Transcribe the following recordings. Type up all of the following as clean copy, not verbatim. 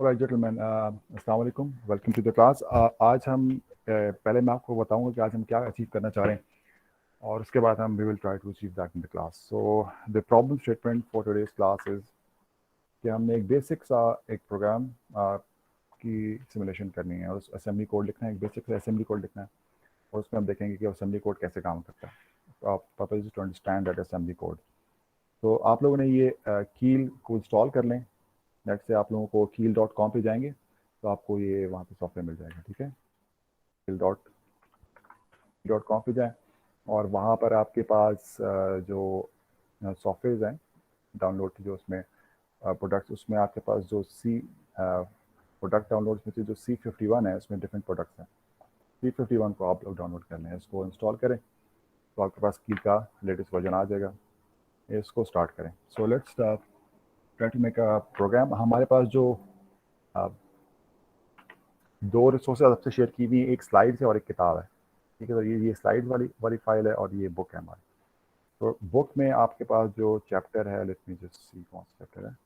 Alright gentlemen, अस्सलाम वालेकुम, welcome to the class. आज हम पहले मैं आपको बताऊंगा कि आज हम क्या अचीव करना चाह रहे हैं और उसके बाद हम we will try to achieve that in the class. So the problem statement for today's class is कि हमने एक बेसिक सा एक प्रोग्राम की सिमुलेशन करनी है और उस असेंबली कोड लिखना है, एक बेसिक सा असेंबली कोड लिखना है और उसमें हम देखेंगे कि असेंबली कोड कैसे काम करता है। तो आप purpose to understand that assembly code. तो आप लोगों ने ये कील को इंस्टॉल कर लें। नेट से आप लोगों को कील.com पे जाएंगे तो आपको ये वहाँ पे सॉफ्टवेयर मिल जाएगा। ठीक है, कील.com पे जाएं और वहाँ पर आपके पास जो सॉफ्टवेयर हैं डाउनलोड की, जो उसमें प्रोडक्ट्स, उसमें आपके पास जो प्रोडक्ट डाउनलोड में से जो C51 है, उसमें डिफरेंट प्रोडक्ट्स हैं। C51 को आप लोग डाउनलोड कर लें, इसको इंस्टॉल करें तो आपके पास कील का लेटेस्ट वर्जन आ जाएगा। इसको स्टार्ट करें। So let's try to make a program. हमारे पास जो uh, दो रिसोर्सेज आपसे शेयर की हुई, एक स्लाइड्स है और एक किताब है। ठीक है, तो ये स्लाइड्स वाली फाइल है और ये बुक है हमारी। तो बुक में आपके पास जो चैप्टर है, लेट मी जस्ट सी कौन सा चैप्टर है,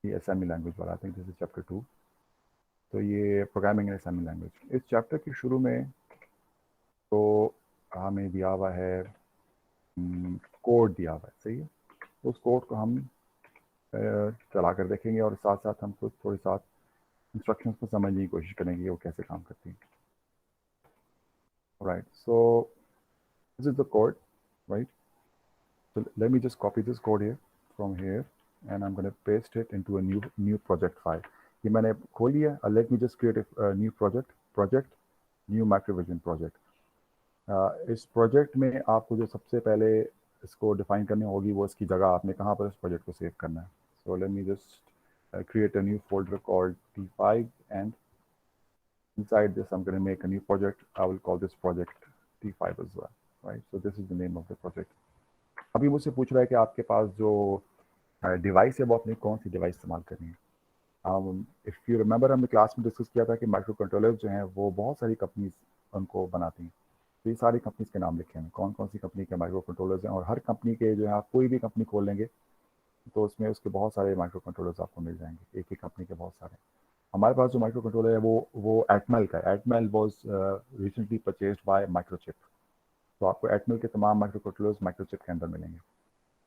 ये असेंबली लैंग्वेज वाला, I think this is chapter 2। तो ये प्रोग्रामिंग इन असेंबली लैंग्वेज। इस चैप्टर के शुरू में तो हमें दिया हुआ है कोड दिया हुआ है, सही है। तो उस कोड को हम चला कर देखेंगे और साथ साथ हम कुछ थोड़ी साथ इंस्ट्रक्शंस को समझने की कोशिश करेंगे कि वो कैसे काम करती हैं। Right, so this is the code, right. So let me just copy this code here from here and I'm going to paste it into a new project file. ये मैंने खोल लिया। Let me just create a new project new Macrovision project. इस project में आपको जो सबसे पहले इसको डिफाइन करनी होगी वो इसकी जगह, आपने कहाँ पर इस प्रोजेक्ट को सेव करना है। So let me just create a new folder called T5 and inside this I'm going to make a new project. I will call this project T5 as well, right? So this is the name of the project. अभी मुझसे पूछ रहा है कि आपके पास जो device है वो अपनी कौन सी डिवाइस इस्तेमाल करनी है। इफ़ यू रिमेंबर, हमने क्लास में डिस्कस किया था कि माइक्रो कंट्रोलर जो हैं वो बहुत सारी कंपनीज उनको बनाती हैं। तो ये सारी कंपनीज के नाम लिखे हैं, कौन कौन सी कंपनी के माइक्रो कंट्रोलर्स हैं, और हर कंपनी के जो है, आप कोई भी कंपनी खोल लेंगे तो उसमें उसके बहुत सारे माइक्रो कंट्रोलर्स आपको मिल जाएंगे, एक ही कंपनी के बहुत सारे। हमारे पास जो माइक्रो कंट्रोलर है वो एटमेल का है। Atmel was recently purchased by Microchip. तो आपको एटमेल के तमाम माइक्रो कंट्रोलर्स माइक्रोचिप के अंदर मिलेंगे।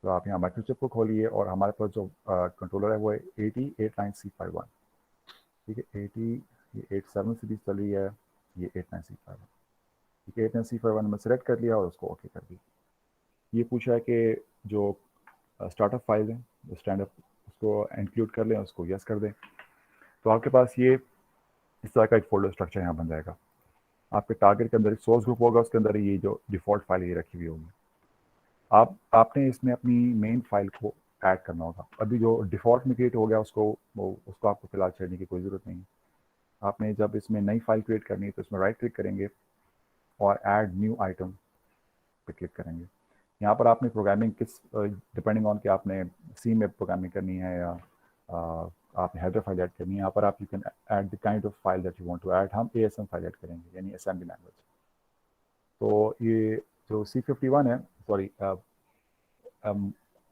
तो आप यहाँ माइक्रोचिप को खोलिए और हमारे पास जो कंट्रोलर है वो है 8089C51। ठीक है, 87 सीरीज चल रही है, ये 89C51। ठीक है, 89C51 में सेलेक्ट कर लिया और उसको ओके कर दिया। ये पूछा है कि जो स्टार्टअप फाइल है, जो स्टैंडअप, उसको इंक्लूड कर लें, उसको यस कर दें। तो आपके पास ये इस तरह का एक फोल्डर स्ट्रक्चर यहाँ बन जाएगा। आपके टारगेट के अंदर एक सोर्स ग्रुप होगा, उसके अंदर ये जो डिफॉल्ट फाइल ये रखी हुई होगी। आपने इसमें अपनी मेन फाइल को ऐड करना होगा। अभी जो डिफ़ॉल्ट में क्रिएट हो गया उसको आपको फिलहाल छेड़ने की कोई ज़रूरत नहीं है। आपने जब इसमें नई फाइल क्रिएट करनी है तो इसमें राइट क्लिक करेंगे और ऐड न्यू आइटम पे क्लिक करेंगे। यहाँ पर आपने प्रोग्रामिंग किस, डिपेंडिंग ऑन कि आपने सी में प्रोग्रामिंग करनी है या आपने हेडर फाइल ऐड करनी है, यहाँ पर आप you can add the kind of file that you want to add. हम ASM फाइल ऐड करेंगे, यानी असेंबली लैंग्वेज। तो ये जो C51 है, सॉरी,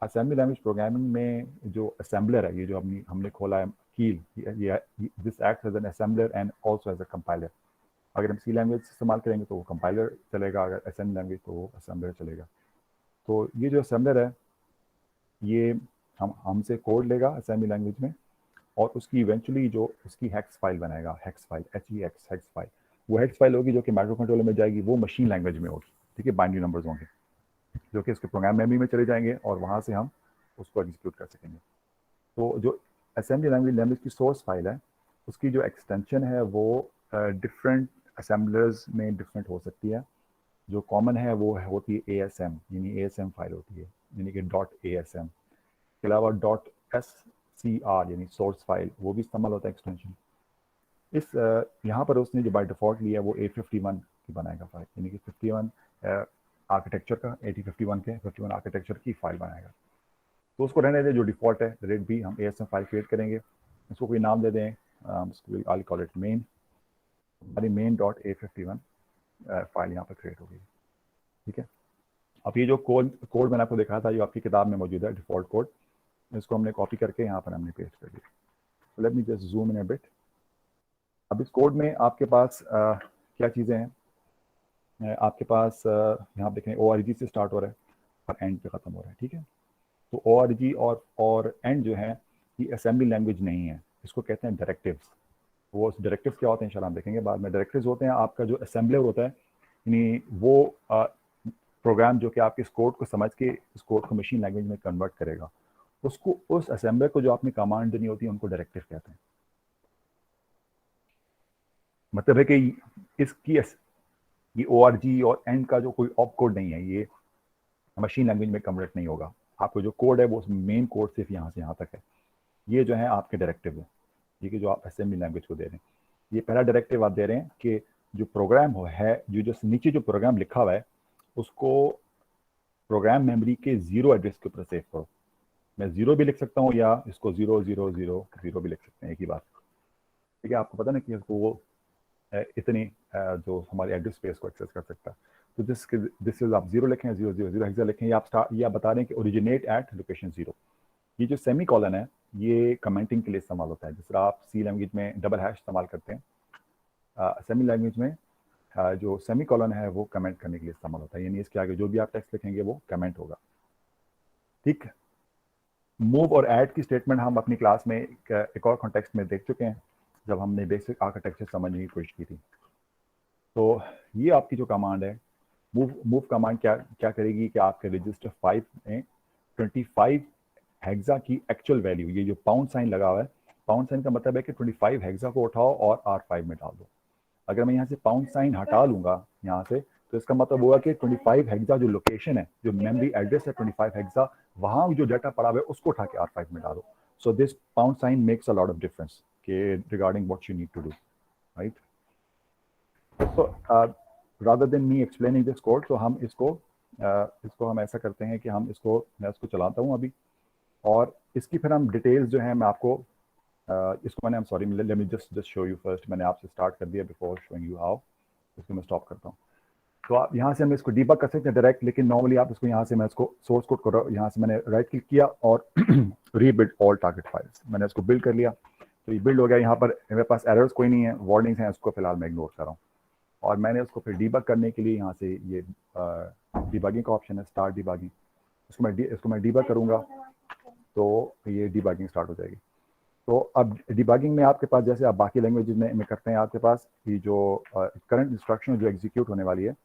असेंबली लैंग्वेज प्रोग्रामिंग में जो असेंबलर है, ये जो हमने खोला है कील, ये this act as an assembler and also as a compiler. अगर हम सी लैंग्वेज इस्तेमाल करेंगे तो वो कंपाइलर चलेगा, अगर असेंबली लैंग्वेज तो वो असेंबलर चलेगा। तो ये जो असेंबलर है ये हमसे कोड लेगा असेंबली लैंग्वेज में और उसकी इवेंचुअली जो उसकी हेक्स फाइल बनाएगा, hex file, HEX hex file. वो हेक्स फाइल होगी जो कि माइक्रो कंट्रोलर में जाएगी, वो मशीन लैंग्वेज में होगी। ठीक है, बाइनरी नंबर्स होंगे जो कि उसके प्रोग्राम मेमोरी में चले जाएंगे और वहाँ से हम उसको एग्जीक्यूट कर सकेंगे। तो जो असेंबली लैंग्वेज की सोर्स फाइल है, उसकी जो एक्सटेंशन है वो डिफरेंट असेंबलर्स में डिफरेंट हो सकती है। जो कॉमन है वो होती है ASM, यानी ASM फाइल होती है, यानी कि .ASM के अलावा .SCR यानी सोर्स फाइल, वो भी इस्तेमाल होता है एक्सटेंशन। इस यहाँ पर उसने जो बाय डिफ़ॉल्ट लिया वो A51 की बनाएगा फाइल, यानी कि 51 आर्किटेक्चर का, 8051 के 51 आर्किटेक्चर की फाइल बनाएगा। तो उसको रहने दें जो डिफ़ॉल्ट है, रेड बी। हम ASM फाइल क्रिएट करेंगे, इसको कोई नाम दे दें, आई कॉल इट मेन। हमारी main.A51 फाइल यहाँ पर क्रिएट हो गई। ठीक है, अब ये जो कोड मैंने आपको दिखाया था, जो आपकी किताब में मौजूद है डिफ़ॉल्ट कोड, इसको हमने कॉपी करके यहाँ पर हमने पेस्ट कर दिया। Late me just zoom in a bit. अब इस कोड में आपके पास क्या चीज़ें हैं, आपके पास यहाँ देखें ORG से स्टार्ट हो रहा है और एंड पे ख़त्म हो रहा है, ठीक है। तो ORG और एंड जो है ये असेंबली लैंग्वेज नहीं है, इसको कहते हैं डायरेक्टिव्स। वो डायरेक्टिव्स क्या होते हैं इंशाल्लाह हम देखेंगे बाद में। डायरेक्टिव्स होते हैं आपका जो असेंबलर होता है, यानी वो प्रोग्राम जो कि आपके इस कोड को समझ के इस कोड को मशीन लैंग्वेज में कन्वर्ट करेगा, उसको उस असेंबलर को जो आपने कमांड देनी होती है उनको डायरेक्टिव कहते हैं। मतलब है कि इसकी ये ORG और एंड का जो कोई ऑप कोड नहीं है, ये मशीन लैंग्वेज में कन्वर्ट नहीं होगा। आपको जो कोड है वो मेन कोड सिर्फ यहाँ से यहाँ तक है। ये जो है आपके डायरेक्टिव है, ये कि जो आप असेंबली लैंग्वेज को दे रहे हैं। ये पहला डायरेक्टिव आप दे रहे हैं कि जो प्रोग्राम है, जो नीचे जो प्रोग्राम लिखा हुआ है उसको प्रोग्राम मेमोरी के 0 एड्रेस के ऊपर सेव करो। मैं 0 भी लिख सकता हूँ या इसको 0000 भी लिख सकते हैं, एक ही बात, ठीक है। आपको पता ना कि इसको वो इतनी जो हमारी एड्रेस स्पेस को एक्सेस कर सकता है। तो दिस इज आप 0 लिखें, 000 हेक्सा लिखें, या आप या बता रहे हैं कि ओरिजिनेट एट लोकेशन 0। ये जो सेमी कॉलन है ये कमेंटिंग के लिए इस्तेमाल होता है। जिस तरह आप सी लैंग्वेज में डबल हैश इस्तेमाल करते हैं, असेंबली लैंग्वेज में जो सेमी कॉलन है वो कमेंट करने के लिए इस्तेमाल होता है, यानी इसके आगे जो भी आप टेक्स्ट लिखेंगे वो कमेंट होगा, ठीक। मूव और ऐड की स्टेटमेंट हम अपनी क्लास में एक और कॉन्टेक्स्ट में देख चुके हैं जब हमने बेसिक आर्किटेक्चर समझने की कोशिश की थी। तो ये आपकी जो कमांड है मूव कमांड क्या करेगी कि आपके रजिस्टर 5 में 25 हेक्सा की एक्चुअल वैल्यू, ये जो पाउंड साइन लगा हुआ है, पाउंड साइन का मतलब है कि 25 हेक्सा को उठाओ और R5 में डाल दो। अगर मैं यहाँ से पाउंड साइन हटा लूंगा यहाँ से, तो इसका मतलब होगा कि 25 हेक्सा जो लोकेशन है, जो मेमोरी एड्रेस है 25 हेक्सा, वहां जो डाटा पड़ा हुआ है उसको उठा के R5 में डालो। So this pound sign makes a lot of difference के regarding what you need to do, right. तो rather than me explaining this code, तो हम इसको हम ऐसा करते हैं कि मैं इसको चलाता हूँ अभी, और इसकी फिर हम डिटेल्स जो है मैं आपको इसको मैंने sorry late me just show you first. मैंने आपसे स्टार्ट कर दिया बिफोर शोइंग यू हाउ। इसको मैं स्टॉप करता हूँ। तो आप यहाँ से हम इसको डीबग कर सकते हैं डायरेक्ट, लेकिन नॉर्मली आप इसको यहाँ से मैं इसको सोर्स कोड कर रहा हूँ, यहाँ से मैंने राइट क्लिक किया और रीबिल्ड ऑल टारगेट फाइल्स, मैंने इसको बिल्ड कर लिया। तो ये बिल्ड हो गया। यहाँ पर मेरे पास एरर्स कोई नहीं है, वार्निंग्स हैं, उसको फिलहाल मैं इग्नोर कर रहा हूँ। और मैंने उसको फिर डीबग करने के लिए यहाँ से ये डीबगिंग का ऑप्शन है, स्टार्ट डीबगिंग, इसको मैं डीबग करूँगा तो ये डीबगिंग स्टार्ट हो जाएगी। तो अब डीबगिंग में आपके पास जैसे आप बाकी लैंग्वेजेस में करते हैं, आपके पास ये जो करंट इंस्ट्रक्शन जो एग्जीक्यूट होने वाली है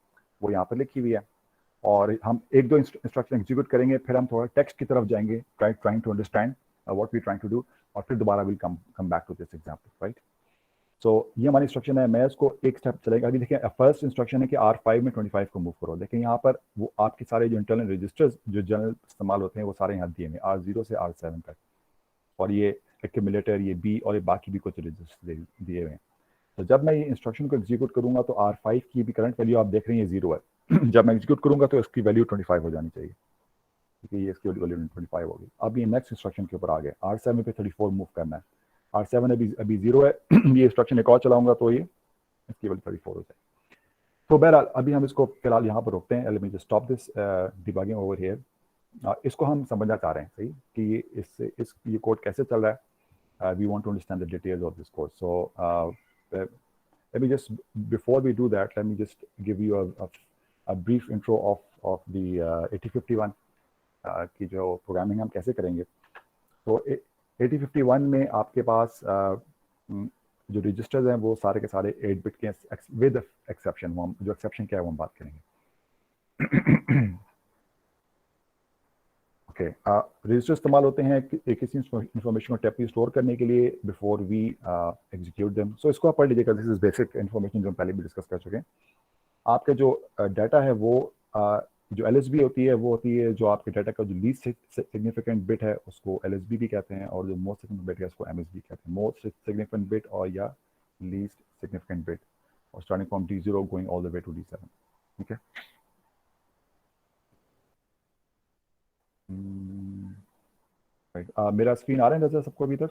वो यहाँ पर लिखी हुई है, और हम एक दो इंस्ट्रक्शन एग्जीक्यूट करेंगे, फिर हम थोड़ा टेक्स्ट की तरफ जाएंगे, trying to understand what we trying to do, और फिर दोबारा will come back to this example, right. So ये हमारी इंस्ट्रक्शन है। मैं इसको एक स्टेप चलेगा। अभी देखिए फर्स्ट इंस्ट्रक्शन है कि R5 में 25 को मूव करो। देखिए यहाँ पर वो आपके सारे जो इंटरनल रजिस्टर्स जो जनरल इस्तेमाल होते हैं वो सारे यहाँ दिए हुए R0 से R7 तक, और ये एक्यूमुलेटर, ये B और ये बाकी भी कुछ रजिस्टर दिए हुए हैं। तो जब मैं ये इंस्ट्रक्शन को एग्जीक्यूट करूंगा तो R5 की भी करंट वैल्यू आप देख रहे हैं 0 है। जब मैं एग्जीक्यूट करूंगा तो इसकी वैल्यू 25 हो जानी चाहिए, क्योंकि ये इसकी वैल्यू 25 होगी। अब ये नेक्स्ट इंस्ट्रक्शन के ऊपर आ गए, R7 पे 34 मूव करना है। R7 अभी 0 है। ये इंस्ट्रक्शन एक और चलाऊंगा तो ये इसकी वैल्यू 34 हो जाएगी। तो बहरहाल अभी हम इसको फिलहाल यहाँ पर रोकते हैं। Late me just stop this debugging over here. इसको हम समझना चाह रहे हैं सही कि ये कोड कैसे चल रहा है। We want to understand the details of this code. So let me just, before we do that, let me just give you a brief intro of the 8051 की जो प्रोग्रामिंग हम कैसे करेंगे। तो 8051 में आपके पास जो रजिस्टर्स हैं वो सारे के सारे 8 बिट के विद एक्सेप्शन। जो एक्सेप्शन क्या है वो हम बात करेंगे। ओके, रजिस्टर इस्तेमाल होते हैं किसी इंफॉर्मेशन को टेप स्टोर करने के लिए बिफोर वी एग्जीक्यूट देम। सो इसको आप पढ़ लीजिएगा, दिस इज बेसिक इन्फॉर्मेशन जो हम पहले भी डिस्कस कर चुके हैं। आपके जो डाटा है वो जो LSB होती है वो होती है जो आपके डाटा का जो लीस्ट सिग्निफिकेंट बिट है उसको LSB भी कहते हैं, और जो मोस्ट सिग्निफिकेंट बिट है उसको MSB कहते हैं। मोस्ट सिग्निफिकेंट बिट और या लीस्ट सिग्निफिकेंट बिट, और starting from D0 going all the way to D7, ठीक है। मेरा स्क्रीन आ रहा है जैसे सबको अभी तक?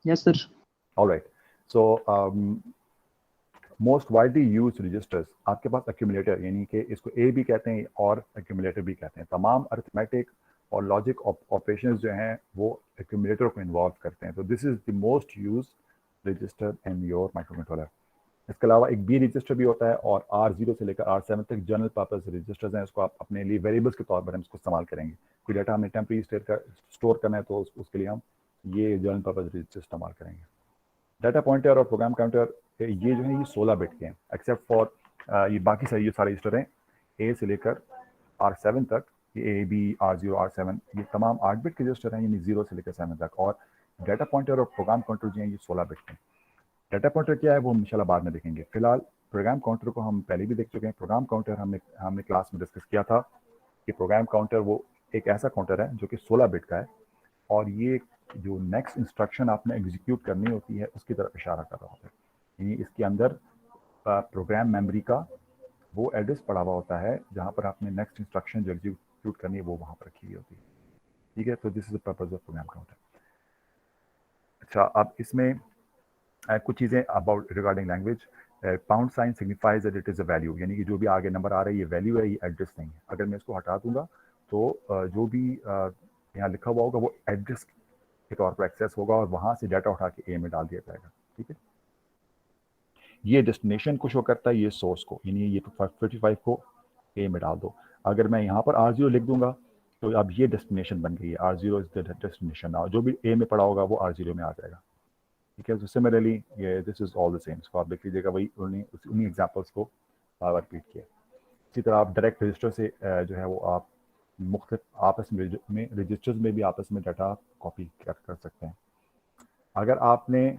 Yes, sir. All right. So most widely use registers आपके पास एक्यूमुलेटर, यानी कि इसको A भी कहते हैं और एक्यूमुलेटर भी कहते हैं। तमाम अरिथमेटिक और लॉजिक ऑपरेशंस जो हैं वो एक्यूमुलेटर को इन्वॉल्व करते हैं। तो this is the most use register in your microcontroller. इसके अलावा एक बी रजिस्टर भी होता है और R0 से लेकर R7 तक जनरल पर्पस रजिस्टर्स हैं। उसको आप अपने लिए वेरिएबल्स के तौर पर हम इसको इस्तेमाल करेंगे। कोई डाटा हमें टेम्परेरी स्टोर करना है तो उसके लिए हम ये जनरल पर्पस रजिस्टर इस्तेमाल करेंगे। डाटा पॉइंटर और प्रोग्राम काउंटर ये जो है ये 16 बिट के हैं, एक्सेप्ट फॉर ये बाकी सारे रजिस्टर हैं ए से लेकर R7 तक। ये A, B, R0, R7 ये तमाम 8 बिट के रजिस्टर हैं, यानी 0 से लेकर 7 तक। और डाटा पॉइंटर और प्रोग्राम काउंटर जो हैं ये 16 बिट के हैं। डाटा पॉइंटर क्या है वो हम इंशाल्लाह बाद में देखेंगे। फिलहाल प्रोग्राम काउंटर को हम पहले भी देख चुके हैं। प्रोग्राम काउंटर हमने क्लास में डिस्कस किया था कि प्रोग्राम काउंटर वो एक ऐसा काउंटर है जो कि 16 बिट का है और ये जो नेक्स्ट इंस्ट्रक्शन आपने एग्जीक्यूट करनी होती है उसकी तरफ इशारा कर रहा होता है। यानी इसके अंदर प्रोग्राम मेमोरी का वो एड्रेस पड़ा हुआ होता है जहाँ पर आपने नेक्स्ट इंस्ट्रक्शन जो एग्जीक्यूट करनी है वो वहाँ पर रखी हुई होती है। ठीक है, तो this is the purpose of program counter. अच्छा, अब इसमें कुछ चीज़ें about regarding language. Pound sign signifies that it is a value, यानी कि जो भी आगे नंबर आ रहा है ये वैल्यू है, ये एड्रेस नहीं है। अगर मैं इसको हटा दूंगा तो जो भी यहाँ लिखा हुआ होगा वो एड्रेस के तौर पर एक्सेस होगा और वहाँ से डाटा उठा के ए में डाल दिया जाएगा। ठीक है, ये डेस्टिनेशन को शो करता है, ये सोर्स को, यानी ये 55 को ए में डाल दो। अगर मैं यहाँ पर R0 लिख दूंगा तो अब ये डेस्टिनेशन बन गई है। R0 is the destination now. जो भी ए में पड़ा होगा वो R0 में आ जाएगा। ठीक है, तो सिमिलरली ये this is all the same. इसको आप देख लीजिएगा, वही उन्हीं एग्जाम्पल्स को रिपीट किया। इसी तरह आप डायरेक्ट रजिस्टर से जो है वो आप मुख्तलिफ आपस में रजिस्टर्स में भी आपस में डाटा कॉपी कर सकते हैं। अगर आपने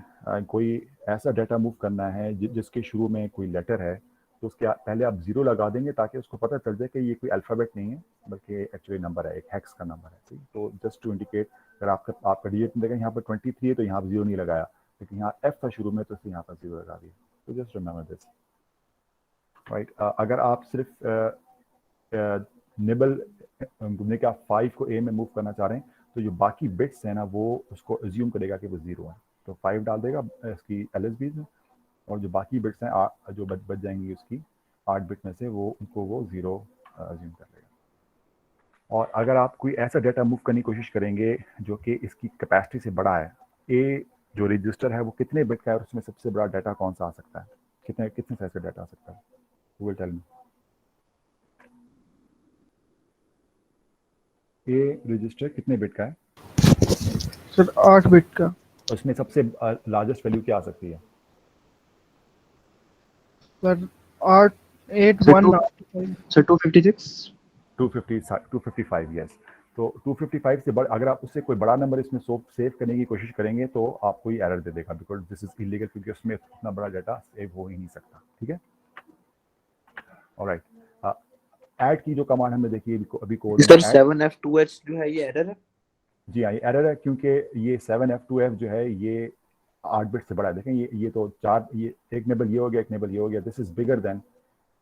कोई ऐसा डाटा मूव करना है जिसके शुरू में कोई लेटर है तो उसके पहले आप 0 लगा देंगे ताकि उसको पता चल जाए कि ये कोई अल्फ़ाबेट नहीं है बल्कि एक्चुअली नंबर है, एक हेक्स का नंबर है। ठीक, तो जस्ट टू इंडिकेट, अगर आपका डिजिट देखें यहाँ पर 23 है तो यहाँ पर 0 नहीं लगाया, लेकिन यहाँ F था शुरू में तो इसलिए यहाँ पर 0 लगा दिया। तो जस्ट रिमेंबर दिस, राइट। अगर आप सिर्फ निबल घूमने के आप 5 को ए में मूव करना चाह रहे हैं तो जो बाकी बिट्स हैं ना वो उसको एज्यूम करेगा कि वो 0 है, तो 5 डाल देगा इसकी LSB में, और जो बाकी बिट्स हैं जो बच जाएंगी उसकी 8 बिट में से वो उनको वो 0 एज्यूम कर लेगा। और अगर आप कोई ऐसा डाटा मूव करने की कोशिश करेंगे जो कि इसकी कैपेसिटी से बड़ा है, ए जो रजिस्टर है वो कितने बिट का है और उसमें सबसे बड़ा डाटा कौन सा आ सकता है, कितने साइज का डाटा आ सकता है? Who will tell me? A register कितने बिट का है? सर 8 बिट का। उसमें सबसे लार्जेस्ट वैल्यू क्या आ सकती है? Sir 8 8 sir 1 sir 256। 255, यस। तो 255 से बड़ा, अगर आप उससे कोई बड़ा नंबर इसमें सेव करने की कोशिश करेंगे तो आपको ये एरर दे देगा, बिकॉज दिस इज इलीगल, क्योंकि उसमें इतना बड़ा डाटा सेव हो ही नहीं सकता। ठीक है, ऑलराइट। ऐड की जो कमांड हमने देखी अभी कोड में, सर 7F2H जो है ये एरर है। जी हाँ, ये एरर है क्योंकि ये 7F2F जो है ये 8 बिट से बड़ा है। देखें ये तो चार, ये एक नेबल ये हो गया, एक नेबल ये हो गया, this is bigger than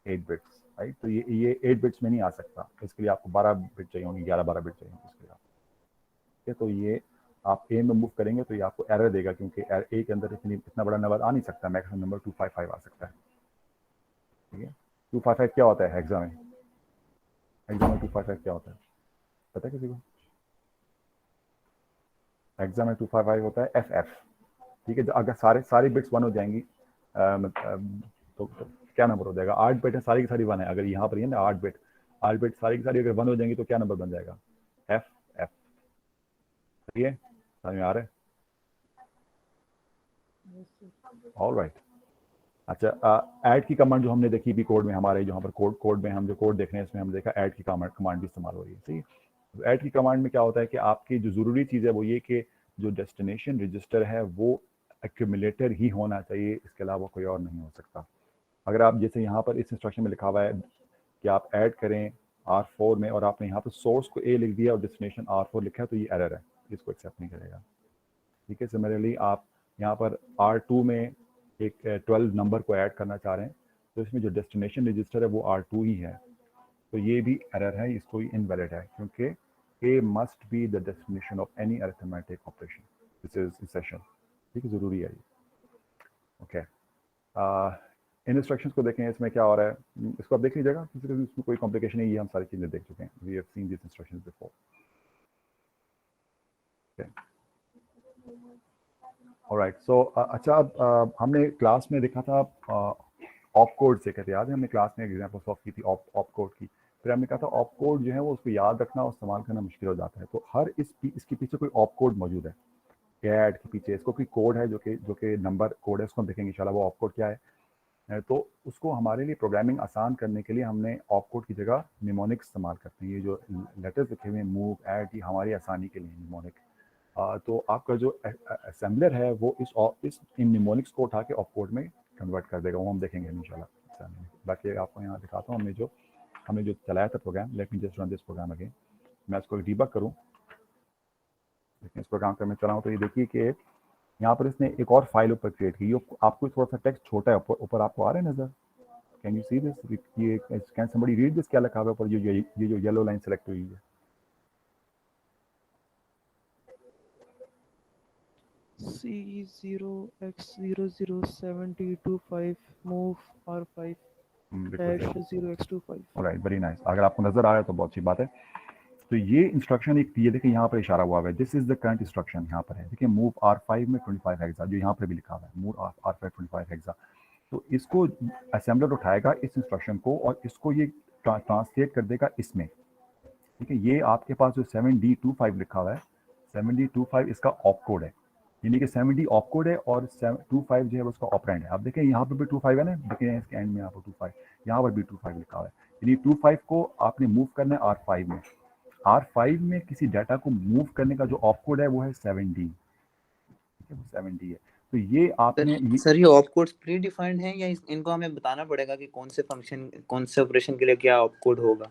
8 bits, right. तो ये 8 बिट्स में नहीं आ सकता, इसके लिए आपको 12 बिट चाहिए होंगे, 11-12 बिट चाहिए होंगे इसके लिए। ठीक है, तो ये आप ए में मूव करेंगे तो ये आपको एरर देगा क्योंकि ए के अंदर इतना बड़ा नंबर आ नहीं सकता, मैक्सिमम नंबर 255 आ सकता है। ठीक है, 255 क्या होता है हेक्सा में? हेक्सा में 255 क्या होता है, पता है किसी को? हेक्सा में 255 होता है FF। ठीक है, अगर सारी बिट्स 1 हो जाएंगी तो क्या नंबर हो जाएगा? 8 बिट है, सारी की सारी 1 है। अगर यहाँ पर ये ना 8 बिट सारी की सारी अगर 1 हो जाएंगी तो क्या नंबर बन जाएगा? FF। ठीक है, समझ में आ रहा है? ऑलराइट। अच्छा, ऐड की कमांड जो हमने देखी भी कोड में हमारे, जहाँ पर कोड में हम जो कोड देख रहे हैं इसमें हम देखा ऐड की कमांड भी इस्तेमाल हो रही है। ठीक है, तो ऐड की कमांड में क्या होता है कि आपकी जो ज़रूरी चीज़ है वो ये कि जो डेस्टिनेशन रजिस्टर है वो एक्यूमुलेटर ही होना चाहिए, इसके अलावा कोई और नहीं हो सकता। अगर आप जैसे यहाँ पर इस इंस्ट्रक्शन में लिखा हुआ है कि आप ऐड करें R4 में और आपने यहाँ पर सोर्स को A लिख दिया और डेस्टिनेशन R4 लिखा है तो ये एरर है, इसको एक्सेप्ट नहीं करेगा। ठीक है, सिमिलरली आप यहाँ पर R2 में एक 12 नंबर को ऐड करना चाह रहे हैं तो इसमें जो डेस्टिनेशन रजिस्टर है वो R2 ही है, तो ये भी एरर है, इसको इनवैलिड है क्योंकि A must be the destination of any arithmetic operation, this is essential. ठीक है, ज़रूरी है ये। ओके, इन इंस्ट्रक्शंस को देखें, इसमें क्या हो रहा है इसको आप देख लीजिएगा, इसमें कोई कॉम्प्लिकेशन नहीं है, ये हम सारी चीज़ें देख चुके हैं, we have seen this instructions before. Alright, so अच्छा, अब हमने क्लास में देखा था ऑप कोड से, कहते याद है हमने क्लास में एग्जाम्पल सॉल्व की थी ऑप कोड की। फिर हमने कहा था ऑप कोड जो है वो उसको याद रखना और इस्तेमाल करना मुश्किल हो जाता है, तो हर इसके पीछे कोई ऑप कोड मौजूद है। ऐड के पीछे इसको कोई कोड है जो कि नंबर कोड है, उसको हम देखेंगे इंशाल्लाह वो ऑप कोड क्या है। तो उसको हमारे लिए प्रोग्रामिंग आसान करने के लिए हमने ऑप कोड की जगह निमोनिक इस्तेमाल करते हैं। ये जो लेटर्स लिखे हुए हैं मूव, ऐड, ये हमारी आसानी के लिए निमोनिक। तो आपका जो असेंबलर है वो इस इन निमोनिक्स को उठा के ऑप कोड में कन्वर्ट कर देगा, वो हम देखेंगे इंशाल्लाह। बाकी आपको यहाँ दिखाता हूँ हमने जो चलाया था program. Let me just run this program again. मैं इसको डीबग करूँ, लेकिन इस प्रोग्राम का मैं चलाऊँ तो ये देखिए कि यहाँ पर इसने एक और फाइल ऊपर क्रिएट की। आपको थोड़ा सा टेक्स्ट छोटा है ऊपर आपको आ रहा है नजर? Can you see this? ये कैन समबडी रीड दिस? क्या लिखा हुआ है ऊपर? ये जो येलो लाइन सेलेक्ट हुई है, C0x007025 move R5 बिल्कुल dash सही। 0x25। Right, very nice. अगर आपको नजर आ रहा है तो बहुत अच्छी बात है। तो ये इंस्ट्रक्शन एक, ये देखिए यहाँ पर इशारा हुआ है, this is the current instruction यहाँ पर है। देखिए मूव R5 में 25 हेक्सा, जो यहाँ पर भी लिखा हुआ है मूव R5 25 हेक्सा। तो इसको असेंबलर उठाएगा इस इंस्ट्रक्शन को और इसको ये ट्रांसलेट कर देगा इसमें। ठीक है, ये आपके पास जो 7D25 लिखा हुआ है, 7D25 इसका ऑप कोड है, यानी कि 7D ऑप कोड है और 25 जो है उसका ऑपरेंड है। आप देखें यहाँ पर भी 25 है ना, देखें इसके एंड में यहाँ पर 25, यहाँ पर भी 25 लिखा हुआ है। यानी 25 को आपने मूव करना है R5 में। R5 में किसी डाटा को मूव करने का जो ऑप कोड है वो है 7D। ठीक है, वो 7D है। तो ये आपने सर ये ऑप कोड्स प्री डिफाइंड हैं या इनको हमें बताना पड़ेगा कि कौन से फंक्शन कौन से ऑपरेशन के लिए क्या ऑप कोड होगा?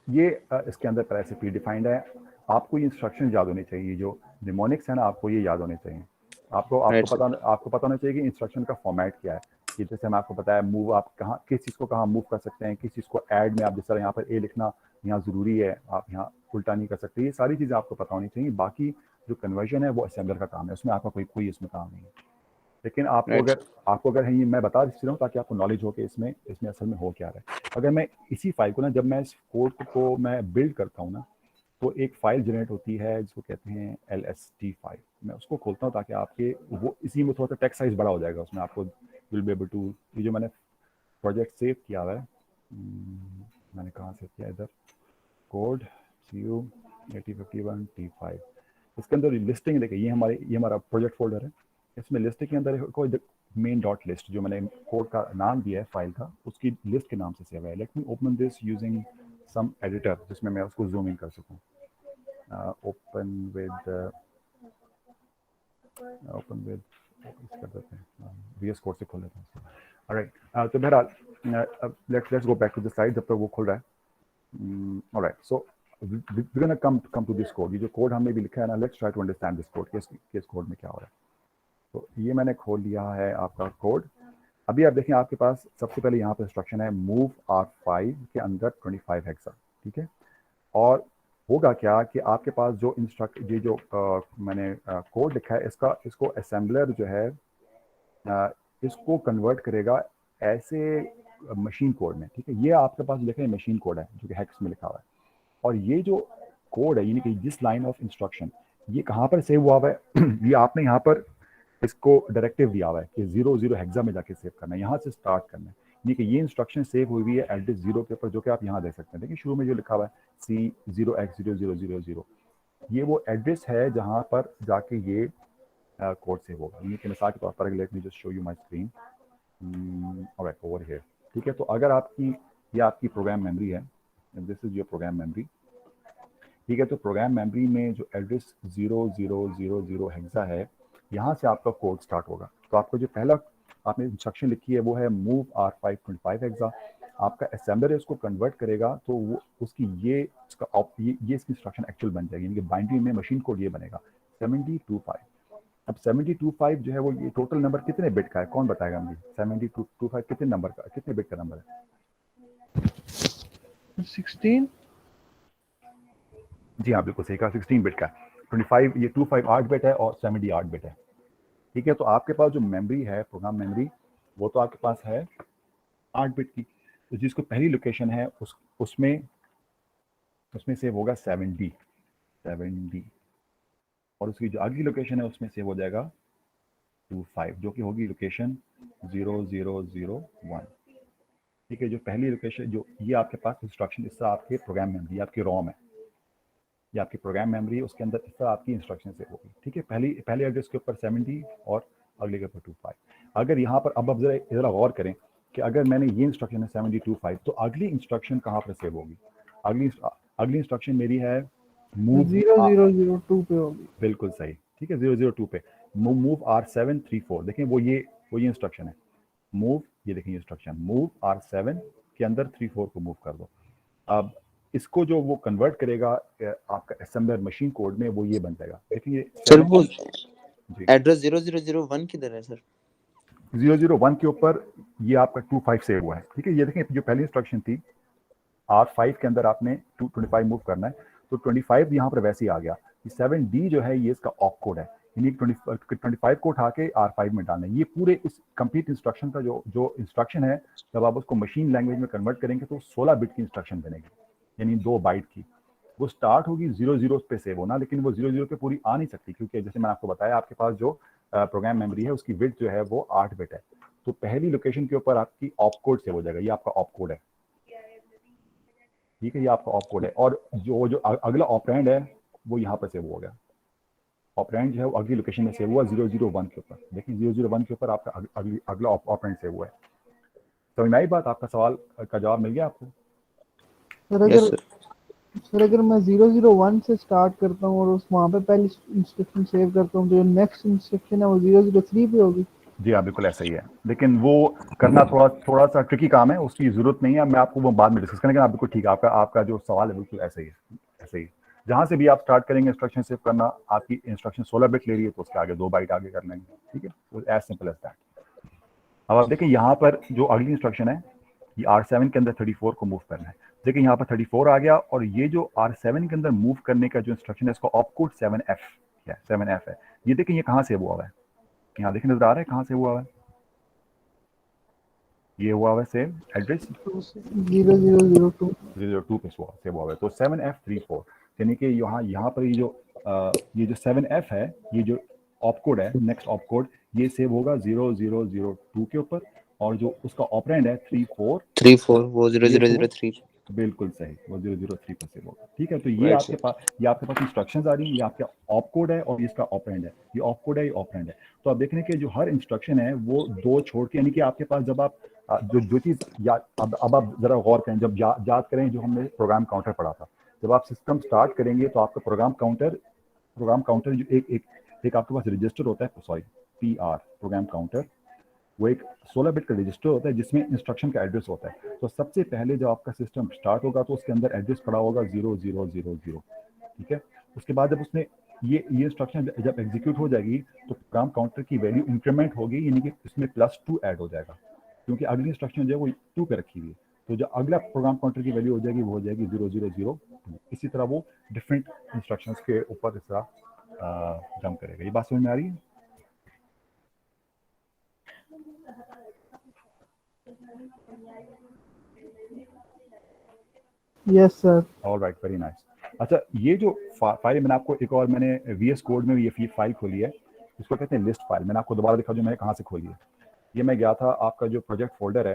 ये इसके अंदर पहले से प्री डिफाइंड है। आपको ये इंस्ट्रक्शन याद होने चाहिए, जो निमोनिक्स है ना, आपको ये याद होने चाहिए। आपको राइट सर। आपको पता होना चाहिए कि इंस्ट्रक्शन का फॉर्मेट क्या है। कि जैसे मैं आपको बताया मूव, आप कहाँ किस चीज़ को कहाँ मूव कर सकते हैं, किस चीज़ को ऐड में आप जिस तरह यहाँ पर ए लिखना यहाँ ज़रूरी है, आप यहाँ उल्टा नहीं कर सकते। ये सारी चीज़ें आपको पता होनी चाहिए। बाकी जो कन्वर्जन है वो असेंबलर का काम है, उसमें आपका कोई इसमें काम नहीं है। लेकिन राइट आपको अगर है, ये मैं बता देता हूँ ताकि आपको नॉलेज हो कि इसमें इसमें असल में हो क्या रहा है। अगर मैं इसी फाइल को ना, जब मैं इस कोड को मैं बिल्ड करता हूँ ना, तो एक फाइल जनरेट होती है जिसको कहते हैं LST फाइल। मैं उसको खोलता हूँ ताकि आपके वो इसी में थोड़ा सा टेक्स्ट साइज बड़ा हो जाएगा, उसमें आपको विल बी एबल टू। ये जो मैंने प्रोजेक्ट सेव किया हुआ है, मैंने कहाँ सेव किया, इधर कोड CU8051T5। इसके अंदर लिस्टिंग देखिए, ये हमारा प्रोजेक्ट फोल्डर है। इसमें लिस्टिंग के अंदर कोई मेन डॉट लिस्ट, जो मैंने कोड का नाम दिया है फाइल का, उसकी लिस्ट के नाम से सेव है। Let me open this using some editor जिसमें मैं उसको जूम इन कर सकूँ। ओपन विद कर देते हैं, VS कोड से खोल लेते हैं। ऑलराइट, तो बहरहाल let's go back to the slide जब तक वो खुल रहा है। Alright, so we're gonna come to this code। ये जो कोड हमने भी लिखा है ना, let's try to understand this code, किस कोड में क्या हो रहा है। तो ये मैंने खोल लिया है आपका कोड। अभी आप देखें, आपके पास सबसे पहले यहाँ पर इंस्ट्रक्शन है मूव R5 के अंदर 25 हेक्सा। ठीक है, और होगा क्या कि आपके पास जो ये जो मैंने कोड लिखा है, इसको असेंबलर जो है इसको कन्वर्ट करेगा ऐसे मशीन कोड में। ठीक है, ये आपके पास लिखा है मशीन कोड है जो कि हेक्स में लिखा हुआ है। और ये जो कोड है, यानी कि दिस लाइन ऑफ इंस्ट्रक्शन, ये कहाँ पर सेव हुआ हुआ है ये आपने यहाँ पर इसको डायरेक्टिव दिया हुआ है कि 00 हेक्सा में जाके सेव करना है, यहाँ से स्टार्ट करना है। यानी कि ये इंस्ट्रक्शन सेव हुई है एड्रेस 0 के ऊपर, जो कि आप यहाँ देख सकते हैं। देखिए शुरू में जो लिखा हुआ है C0x0000, ये वो एड्रेस है जहाँ पर जाके ये कोड सेव होगा। यानी कि मिसाल के तौर पर, late me just show you my screen. Alright, over here. ठीक है, तो अगर ये आपकी प्रोग्राम मेमोरी है, this is your program memory. ठीक है, तो प्रोग्राम मेमोरी में जो एड्रेस 0000 हेक्सा है, यहाँ से आपका कोड स्टार्ट होगा। तो आपको जो पहला आपने इंस्ट्रक्शन लिखी है वो है मूव R5 25 हेक्सा। आपका असेंबलर उसको कन्वर्ट करेगा, तो वो उसकी ये इसकी इंस्ट्रक्शन एक्चुअल बन जाएगी, यानी कि बाइनरी में मशीन कोड ये बनेगा 7025। अब 7025 जो है वो ये टोटल नंबर कितने बिट का है, कौन बताएगा मुझे? 7025 कितने नंबर का, कितने बिट का नंबर है? 16। जी हाँ, बिल्कुल सही कहा, 16 बिट का। 25 ये 25 8 बिट है और 70 8 बिट है। ठीक है, तो आपके पास जो मेमोरी है, प्रोग्राम मेमोरी, वो तो आपके पास है 8 बिट की। तो जिसको पहली लोकेशन है उसमें सेव होगा 7D। और उसकी जो अगली लोकेशन है उसमें सेव हो जाएगा 25 जो कि होगी लोकेशन 0001। ठीक है, जो पहली लोकेशन जो ये आपके पास इंस्ट्रक्शन इस तरह आपके प्रोग्राम मेमोरी आपकी रोम है, ये आपकी प्रोग्राम मेमोरी है, उसके अंदर इस तरह आपकी इंस्ट्रक्शन से होगी। ठीक है, पहले एड्रेस के ऊपर 70 और अगले के ऊपर 25। अगर यहाँ पर अब जरा गौर करें कि अगर मैंने ये इंस्ट्रक्शन है 7025 तो अगली इंस्ट्रक्शन कहाँ पर सेव होगी? अगली इंस्ट्रक्शन मेरी है मूव 0002 पे होगी। बिल्कुल सही। ठीक है, 002 पे मूव R734। देखें वो ये इंस्ट्रक्शन है मूव, ये देखें इंस्ट्रक्शन मूव R7 के अंदर 34 को मूव कर दो। अब इसको जो वो कन्वर्ट करेगा आपका असेंबलर मशीन कोड में, वो ये बन जाएगा। देखिए सर वो जी एड्रेस 0001 किधर है सर? 001 के ऊपर ये आपका 25 सेव हुआ है। ठीक है, ये देखें जो पहली इंस्ट्रक्शन थी R5 के अंदर आपने 225 मूव करना है, तो 25 यहाँ पर वैसे ही आ गया। 7D जो है ये इसका ऑप कोड है, यानी 25 को उठा के R5 में डालना है। ये पूरे इस कंप्लीट इंस्ट्रक्शन का जो इंस्ट्रक्शन है, जब आप उसको मशीन लैंग्वेज में कन्वर्ट करेंगे तो 16 बिट की इंस्ट्रक्शन बनेगी, यानी 2 बाइट की। वो स्टार्ट होगी 00 पे सेव होना, लेकिन वो 00 पे पूरी आ नहीं सकती, क्योंकि जैसे मैंने आपको बताया आपके पास जो प्रोग्राम मेमोरी है उसकी विड्थ जो है वो 8 बिट है। तो पहली लोकेशन के ऊपर आपकी ऑप कोड सेव हो जाएगा, ये आपका ऑप कोड है। ठीक है, ये आपका ऑप कोड है, और जो अगला ऑपरेंड है वो यहाँ पर सेव हो गया। ऑपरेंड जो है वो अगली लोकेशन में सेव हुआ 001 के ऊपर। देखिए 001 के ऊपर आपका अगला ऑपरेंड सेव हुआ है। समझ में आई बात? आपका सवाल का जवाब मिल गया आपको? यस सर अगर मैं 001 से स्टार्ट करता हूँ और उस वहाँ पे पहली इंस्ट्रक्शन सेव करता हूँ, तो जो नेक्स्ट इंस्ट्रक्शन है वो 003 पे होगी। जी हाँ, बिल्कुल ऐसा ही है, लेकिन वो करना थोड़ा सा ट्रिकी काम है, उसकी जरूरत नहीं है, मैं आपको वो बाद में डिस्कस करेंगे। आप बिल्कुल ठीक है, आपका जो सवाल है बिल्कुल ऐसा ही है, ऐसे ही। जहाँ से भी आप स्टार्ट करेंगे इंस्ट्रक्शन सेव करना, आपकी इंस्ट्रक्शन 16 बिट ले रही है तो उसके आगे 2 बाइट आगे कर लेंगे। ठीक है, एज सिंपल एज दैट। अब आप देखिए यहाँ पर जो अगली इंस्ट्रक्शन है, ये R7 के अंदर 34 को मूव करना है। देखिए यहाँ पर 34 आ गया, और ये जो R7 के अंदर मूव करने का जो इंस्ट्रक्शन है इसका ऑप कोड 7F है, 7F है। ये देखिए ये कहाँ से हुआ है, यहाँ देखिए नजर आ रहा है कहाँ से हुआ है? ये हुआ है सेव एड्रेस 0002 002 पे सेव हुआ है, तो 7F34, यानी कि यहाँ पर ये जो 7F है, ये जो ऑप कोड है, नेक्स्ट ऑप कोड, ये सेव होगा 0002 के ऊपर, और जो उसका ऑपरेंड है 34 34 वो ये तो 0003। बिल्कुल सही, वो 003 पर सेव होगा। ठीक है, तो ये राइट आपके पास इंस्ट्रक्शंस आ रही हैं, ये आपका ऑप कोड है और इसका ऑपरेंड है, ये ऑप कोड है, ये ऑपरेंड है। तो आप देख रहे हैं कि जो हर इंस्ट्रक्शन है वो 2 छोड़ के, यानी कि आपके पास जब आप जो चीज़ अब आप जरा गौर करें, जब याद करें जो हमने प्रोग्राम काउंटर पढ़ा था, जब आप सिस्टम स्टार्ट करेंगे तो आपका प्रोग्राम काउंटर जो एक आपके पास रजिस्टर होता है, सॉरी PR प्रोग्राम काउंटर, वो एक 16 बिट का रजिस्टर होता है जिसमें इंस्ट्रक्शन का एड्रेस होता है। तो सबसे पहले जब आपका सिस्टम स्टार्ट होगा तो उसके अंदर एड्रेस पड़ा होगा 0000। ठीक है, उसके बाद जब उसने ये इंस्ट्रक्शन जब एग्जीक्यूट हो जाएगी तो प्रोग्राम काउंटर की वैल्यू इंक्रीमेंट होगी, यानी कि इसमें +2 ऐड हो जाएगा, क्योंकि अगली इंस्ट्रक्शन जो है वो 2 पे रखी हुई है। तो जो अगला प्रोग्राम काउंटर की वैल्यू हो जाएगी वो हो जाएगी 0002। इसी तरह वो डिफरेंट इंस्ट्रक्शंस के ऊपर इस तरह जंप करेगा। ये बात समझ में आ रही है? Yes sir. All right, very nice. अच्छा, ये जो फाइल मैंने आपको एक और मैंने VS कोड में ये फाइल खोली है, इसको कहते हैं लिस्ट फाइल। मैंने आपको दोबारा दिखा जो मैंने कहाँ से खोली है। ये मैं गया था, आपका जो प्रोजेक्ट फोल्डर है,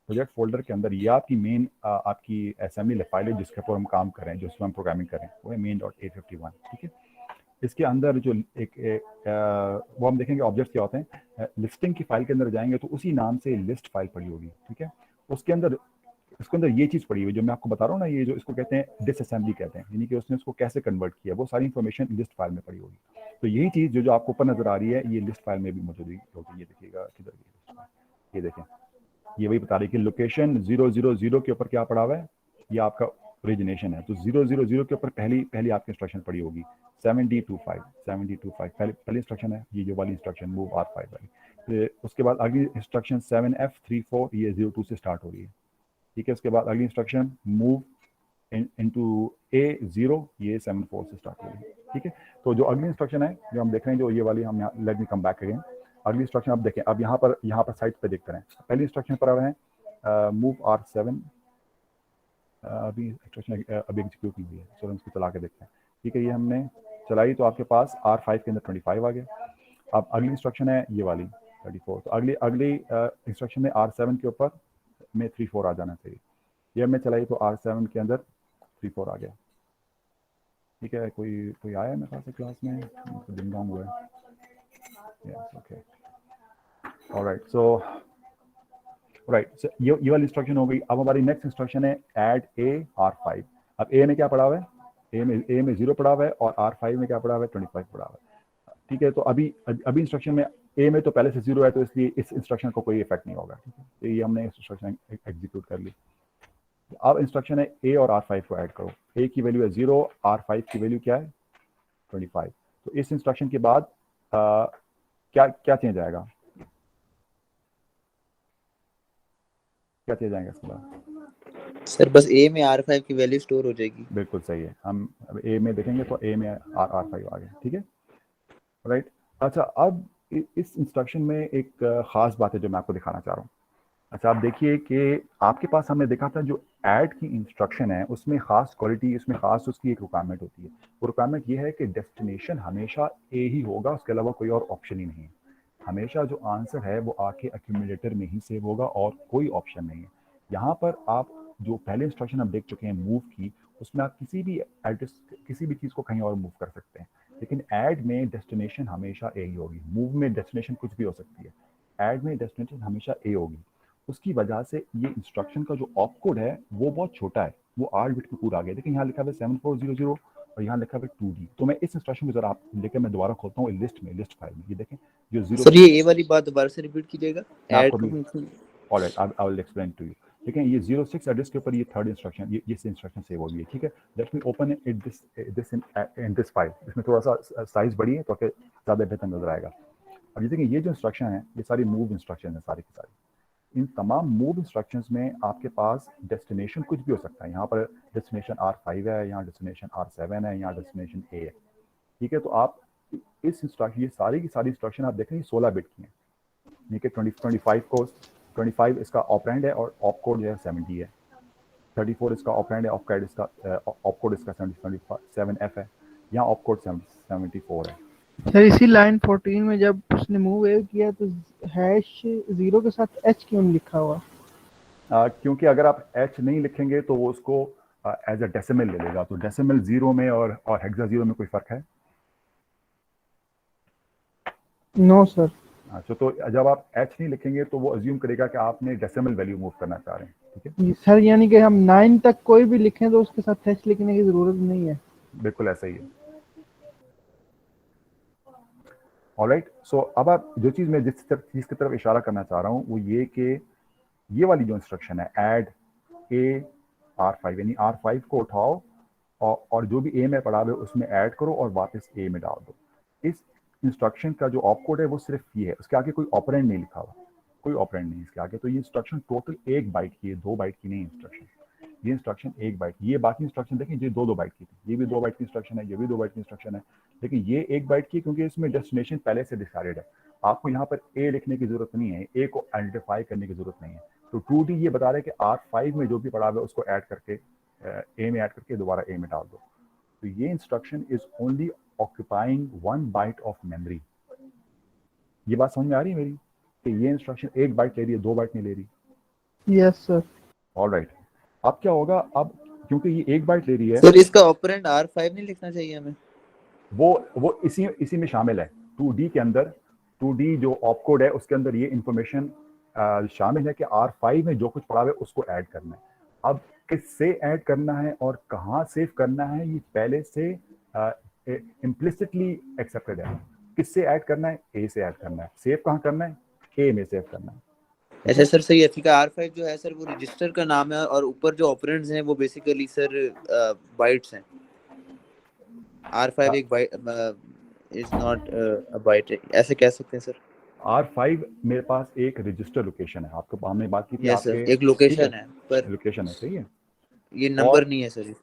प्रोजेक्ट फोल्डर के अंदर ये आपकी मेन आपकी असेंबली फाइल है जिसके ऊपर हम काम कर रहे हैं, जिसमें हम प्रोग्रामिंग कर रहे हैं, वो है main.851। ठीक है, इसके अंदर जो वो हम देखेंगे ऑब्जेक्ट्स क्या होते हैं। लिस्टिंग की फाइल के अंदर जाएंगे तो उसी नाम से लिस्ट फाइल पड़ी होगी। ठीक है, उसके अंदर ये चीज़ पड़ी हुई जो मैं आपको बता रहा हूँ ना, ये जो इसको कहते हैं डिसअसेंबली कहते हैं, यानी कि उसने उसको कैसे कन्वर्ट किया, वो सारी इंफॉर्मेशन लिस्ट फाइल में पड़ी होगी। तो यही चीज़ जो आपको ऊपर नजर आ रही है ये लिस्ट फाइल में भी मौजूद होगी। ये देखिएगा किधर गई, ये देखें, ये वही बता रही है कि लोकेशन 000 के ऊपर क्या पड़ा हुआ है, ये आपका ओरिजिनेशन है। तो 000 के ऊपर पहली आपकी इंस्ट्रक्शन पड़ी होगी 7025 पहली इंस्ट्रक्शन है, ये जो वाली इंस्ट्रक्शन मूव R5 वाली। उसके बाद अगली इंस्ट्रक्शन 7F34, ये 02 से स्टार्ट हो रही है। ठीक है, उसके बाद अगली इंस्ट्रक्शन मूव इनटू A0, ये 74 से स्टार्ट हो रही है। ठीक है, तो जो अगली इंस्ट्रक्शन है जो हम देख रहे हैं, जो ये वाली, हम यहाँ let me come back again. अगली इंस्ट्रक्शन आप देखें, अब यहाँ पर साइड पे देखते हैं। पहली इंस्ट्रक्शन पर है मूव R7, अभी एग्जीक्यूट नहीं हुई है, चलो इसको चला के देखते हैं। ठीक है, ये हमने चलाई तो आपके पास R5 के अंदर 25 आ गया। अब अगली इंस्ट्रक्शन है ये वाली 34। तो अगली इंस्ट्रक्शन में R7 के ऊपर में 34 आ जाना चाहिए। ये हमने चलाई तो R7 के अंदर 34 आ गया। ठीक है, कोई आया है मेरे ख्याल से क्लास में, तो डिंग डोंग हुआ है। Yes, okay, alright. सो ये वाली इंस्ट्रक्शन हो गई। अब हमारी नेक्स्ट इंस्ट्रक्शन है ऐड ए R5। अब ए में क्या पड़ा हुआ है, ए में 0 पड़ा हुआ है और R5 में क्या पड़ा हुआ है, 25 पड़ा हुआ है। ठीक है, तो अभी इंस्ट्रक्शन में ए में तो पहले से 0 है, तो इसलिए इस इंस्ट्रक्शन को कोई इफेक्ट नहीं होगा। ठीक है, तो ये हमने इंस्ट्रक्शन एग्जीक्यूट कर ली। अब इंस्ट्रक्शन है ए और R5 को ऐड करो। ए की वैल्यू है 0, R5 की वैल्यू क्या है, 25। तो इस इंस्ट्रक्शन के बाद क्या चेंज आएगा, क्या चेंज आएगा इसके बाद? सर बस ए में R5 की वैल्यू स्टोर हो जाएगी। बिल्कुल सही है। हम अब ए में देखेंगे तो ए में R5 आ गया। ठीक है, राइट। अच्छा, अब इस इंस्ट्रक्शन में एक ख़ास बात है जो मैं आपको दिखाना चाह रहा हूँ। अच्छा, आप देखिए कि आपके पास हमने देखा था जो ऐड की इंस्ट्रक्शन है उसमें ख़ास क्वालिटी, उसमें ख़ास उसकी एक रिक्वायरमेंट होती है। वो रिक्वायरमेंट ये है कि डेस्टिनेशन हमेशा ए ही होगा, उसके अलावा कोई और ऑप्शन ही नहीं है। हमेशा जो आंसर है वो आके एक्यूमुलेटर में ही सेव होगा और कोई ऑप्शन नहीं है। यहाँ पर आप जो पहले इंस्ट्रक्शन हम देख चुके हैं मूव की, उसमें आप किसी भी एड्रेस, किसी भी चीज़ को कहीं और मूव कर सकते हैं, लेकिन ऐड में डेस्टिनेशन हमेशा ए ही होगी। मूव में डेस्टिनेशन कुछ भी हो सकती है, ऐड में डेस्टिनेशन हमेशा ए होगी। उसकी वजह से ये इंस्ट्रक्शन का जो ऑप कोड है वो बहुत छोटा है, वो 8 बिट में पूरा आ गया। देखिए यहाँ लिखा हुआ है 7400 और यहाँ लिखा हुआ है 2D। तो मैं इस इंस्ट्रक्शन को जरा आप लेकर मैं दोबारा खोलता हूँ लिस्ट फाइल में। ये देखें जो 0। सर ये ए वाली बात दोबारा से रिपीट कीजिएगा, add to function. Alright, I will explain to you. देखें ये 06 एड्रेस के ऊपर ये थर्ड इंस्ट्रक्शन, ये इंस्ट्रक्शन सेव हो गई है। ठीक है, let me open it this file. इसमें थोड़ा सा साइज बड़ी है तो ज़्यादा बेहतर नजर आएगा। अब ये देखिए, ये जो इंस्ट्रक्शन है ये सारी मूव इंस्ट्रक्शन है, सारी की सारी। इन तमाम मूव इंस्ट्रक्शंस में आपके पास डेस्टिनेशन कुछ भी हो सकता है। यहाँ पर डेस्टिनेशन R5 है, यहाँ डेस्टिनेशन R7 है, यहाँ डेस्टिनेशन A है। ठीक है, तो आप इस इंस्ट्रक्शन, ये सारी की सारी इंस्ट्रक्शन आप देखें 16 बिट की हैं। ये कि 25 इसका ऑपरेंड है और ऑप कोड जो है 70 है। 34 इसका ऑपरेंड है, ऑप कोड इसका 77F है। यहाँ ऑप कोड 74 है। सर इसी लाइन 14 में जब उसने मूव वेव किया तो हैश 0 के साथ h क्यों नहीं लिखा हुआ? क्योंकि अगर आप h नहीं लिखेंगे तो वो उसको एज अ डेसिमल ले लेगा। तो डेसिमल 0 में और हेक्सा 0 में कोई फर्क है? No sir. अच्छा, तो जब आप h नहीं लिखेंगे तो वो अज्यूम करेगा कि आपने डेसिमल वैल्यू मूव करना चाह रहे हैं। ठीक है सर, यानी कि हम 9 तक कोई भी लिखें तो उसके साथ h लिखने की जरूरत नहीं है? बिल्कुल ऐसा ही है। ऑलराइट, सो अब आप जो चीज़ मैं जिस चीज़ की तरफ इशारा करना चाह रहा हूँ वो ये कि ये वाली जो इंस्ट्रक्शन है ऐड ए R5, यानी R5 को उठाओ और जो भी ए में पड़ा हुआ है उसमें ऐड करो और वापस ए में डाल दो। इस इंस्ट्रक्शन का जो ऑप कोड है वो सिर्फ ये है, उसके आगे कोई ऑपरेंड नहीं लिखा हुआ, कोई ऑपरेंड नहीं इसके आगे। तो ये इंस्ट्रक्शन टोटल 1 बाइट की है, 2 बाइट की नहीं इंस्ट्रक्शन। ये इंस्ट्रक्शन 1 बाइट, ये बाकी इंस्ट्रक्शन देखें ये 2 बाइट की थी, ये भी 2 बाइट की इंस्ट्रक्शन है, ये भी 2 बाइट की इंस्ट्रक्शन है, लेकिन ये 1 बाइट की क्योंकि इसमें डेस्टिनेशन पहले से डिसाइडेड है। आपको यहाँ पर ए लिखने की जरूरत नहीं है, ए को आइडेंटिफाई करने की जरूरत नहीं है। तो 2D ये बता रहे हैं कि R5 में जो भी पड़ा हुआ है उसको ऐड करके ए में ऐड करके दोबारा ए में डाल दो। तो ये instruction is only occupying 1 byte of memory. ये बात समझ में आ रही है मेरी कि ये इंस्ट्रक्शन 1 बाइट ले रही है, 2 बाइट नहीं ले रही। Yes sir. ऑलराइट, अब क्या होगा, अब क्योंकि ये 1 बाइट ले रही है सर इसका ऑपरेंड R5 नहीं लिखना चाहिए हमें? वो इसी में शामिल है। 2D के अंदर, 2D जो ऑप कोड है उसके अंदर ये इंफॉर्मेशन शामिल है कि R5 में जो कुछ पड़ा हुआ है उसको ऐड करना है। अब किससे ऐड करना है और कहाँ सेव करना है ये पहले से इम्प्लिसिटली एक्सेप्टेड है। किससे ऐड करना है? ए से ऐड करना है। सेव कहाँ करना है? ए में सेव करना है। ऐसा सर सही है, ठीक है। R5 जो है सर वो रजिस्टर का नाम है और ऊपर जो ऑपरेंड्स हैं वो बेसिकली सर बाइट्स हैं। R5 एक byte is not a byte, ऐसे कह सकते हैं सर। R5 मेरे पास एक रजिस्टर लोकेशन है, आपको हमने बात की थी यस सर, आपके, एक लोकेशन है पर लोकेशन है, सही है। ये नंबर नहीं है सर।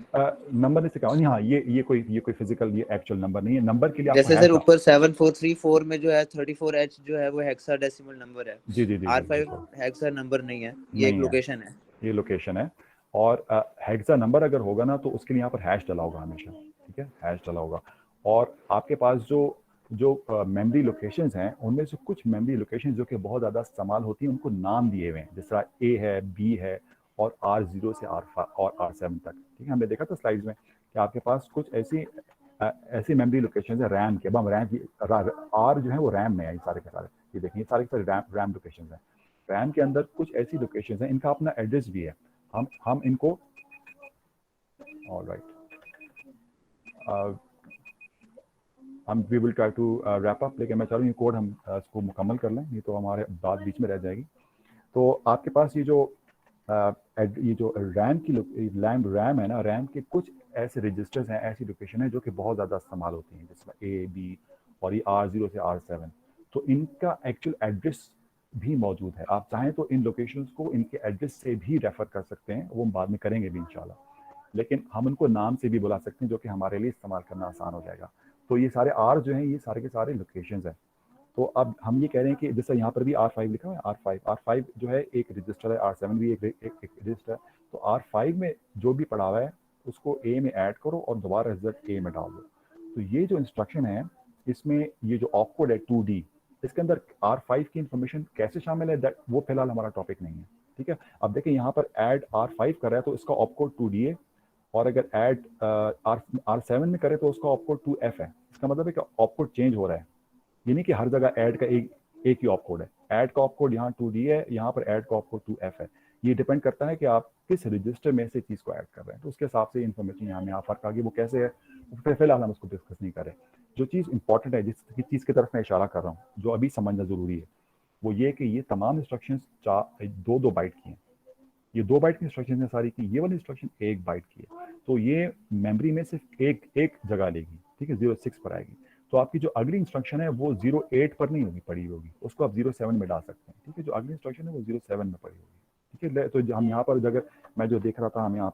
नंबर नहीं से क्या, हाँ ये कोई फिजिकल, ये एक्चुअल नंबर नहीं है। नंबर के लिए आपको जैसे सर हैश ऊपर 7434 में जो है 34H जो है वो हेक्साडेसिमल नंबर है। जी जी जी R5 हेक्सा नंबर नहीं है, ये एक नहीं है, लोकेशन है। ये लोकेशन है। और हेक्सा नंबर अगर होगा ना तो उसके लिए यहाँ पर हैश डला होगा हमेशा। ठीक है, हैश डला होगा। और आपके पास जो जो मेमोरी लोकेशंस हैं उनमें से कुछ मेमोरी लोकेशन जो कि बहुत ज़्यादा इस्तेमाल होती हैं उनको नाम दिए हुए हैं, जिस तरह ए है, बी है और R0 से R7 तक। ठीक है, हमने देखा था स्लाइड्स में कि आपके पास कुछ ऐसी मेमोरी लोकेशन है रैम के। अब हम रैम की आर जो है वो रैम में है, ये सारे के सारे, ये देखिए सारे के सारे रैम लोकेशन है। रैम के अंदर कुछ ऐसी लोकेशन है, इनका अपना एड्रेस भी है। हम इनको ऑलराइट हम we will try to wrap up, लेकिन मैं चाह रहा हूँ ये कोड हम इसको मुकम्मल कर लें, नहीं तो हमारे बात बीच में रह जाएगी। तो आपके पास ये जो रैम रैम है ना, रैम के कुछ ऐसे रजिस्टर्स हैं, ऐसी लोकेशन है जो कि बहुत ज़्यादा इस्तेमाल होती हैं, जिसमें ए, बी और ये R0 से R7। तो इनका एक्चुअल एड्रेस भी मौजूद है। आप चाहें तो इन लोकेशंस को इनके एड्रेस से भी रेफर कर सकते हैं, वो हम बाद में करेंगे भी इंशाल्लाह, लेकिन हम उनको नाम से भी बुला सकते हैं जो कि हमारे लिए इस्तेमाल करना आसान हो जाएगा। तो ये सारे आर जो हैं ये सारे के सारे लोकेशंस हैं। तो अब हम ये कह रहे हैं कि जैसे यहाँ पर भी R5 लिखा हुआ है, R5 जो है एक रजिस्टर है, R7 भी एक रजिस्टर है। तो R5 में जो भी पड़ा हुआ है उसको ए में ऐड करो और दोबारा रिजल्ट ए में डाल दो। तो ये जो इंस्ट्रक्शन है इसमें ये जो ऑपकोड है 2D, इसके अंदर R5 की इंफॉर्मेशन कैसे शामिल है वो फिलहाल हमारा टॉपिक नहीं है। ठीक है, अब देखें यहाँ पर ऐड R5 कर रहा है तो इसका ऑपकोड 2D है, और अगर ऐड R7 में करे तो उसका ऑपकोड 2F है। इसका मतलब है कि ऑपकोड चेंज हो रहा है, ये नहीं कि हर जगह ऐड का एक ही ऑपकोड है। ऐड का ऑपकोड यहाँ 2D है, यहाँ पर ऐड का ऑपकोड 2F है। ये डिपेंड करता है कि आप किस रजिस्टर में से चीज़ को ऐड कर रहे हैं, तो उसके हिसाब से इन्फॉर्मेशन यहाँ फर्क आ गई। वो कैसे है फिलहाल हम उसको डिस्कस नहीं करें। जो चीज़ इंपॉर्टेंट है, जिस चीज़ की तरफ मैं इशारा कर रहा हूँ, जो अभी समझना ज़रूरी है, वो ये कि ये तमाम इंस्ट्रक्शन 2 बाइट की हैं। ये 2 बाइट की इंस्ट्रक्शन है सारी की, ये वाली इंस्ट्रक्शन 1 बाइट की है। तो ये मेमोरी में सिर्फ एक जगह लेगी। ठीक है, 06 पर आएगी। तो आपकी जो अगली इंस्ट्रक्शन है वो 08 पर नहीं होगी पड़ी होगी, उसको आप 07 में डाल सकते हैं। ठीक है, जो अगली इंस्ट्रक्शन है वो 07 में पड़ी होगी। ठीक है, तो हम यहाँ पर अगर मैं जो देख रहा था, हम यहाँ